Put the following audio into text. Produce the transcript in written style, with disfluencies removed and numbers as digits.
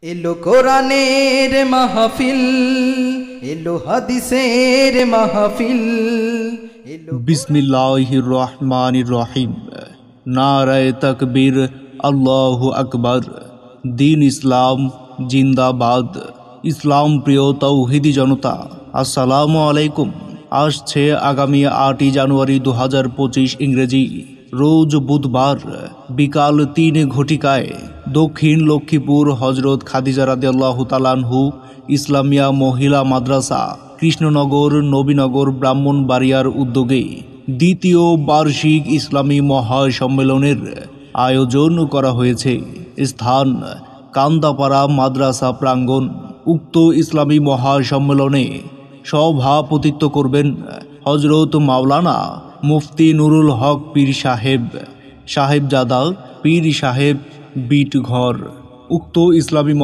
এলো কোরআনের মাহফিল, এলো হাদিসের মাহফিল, এলো বিসমিল্লাহির রহমানির রহিম। নারায়ে তাকবীর, আল্লাহু আকবার। দিন ইসলাম জিন্দাবাদ। ইসলাম প্রিয় তৌহিদি জনতা, আসসালামু আলাইকুম। আসছে আগামী 8 জানুয়ারি 2025 ইংরেজি, রোজ বুধবার বিকাল 3 ঘটিকায় দক্ষিণ লক্ষ্মীপুর হজরত খাদিজা রাদিয়াল্লাহু তাআলা আনহু ইসলামিয়া মহিলা মাদ্রাসা, কৃষ্ণনগর, নবীনগর, ব্রাহ্মণবাড়িয়ার উদ্যোগে দ্বিতীয় বার্ষিক ইসলামী মহাসম্মেলনের আয়োজন করা হয়েছে। স্থান কান্দাপাড়া মাদ্রাসা প্রাঙ্গণ। উক্ত ইসলামী মহাসম্মেলনে সভাপতিত্ব করবেন হজরত মাওলানা মুফতি নুরুল হক পীর সাহেব, সাহেবজাদা পীর সাহেব বিটঘর। উক্ত ইসলামী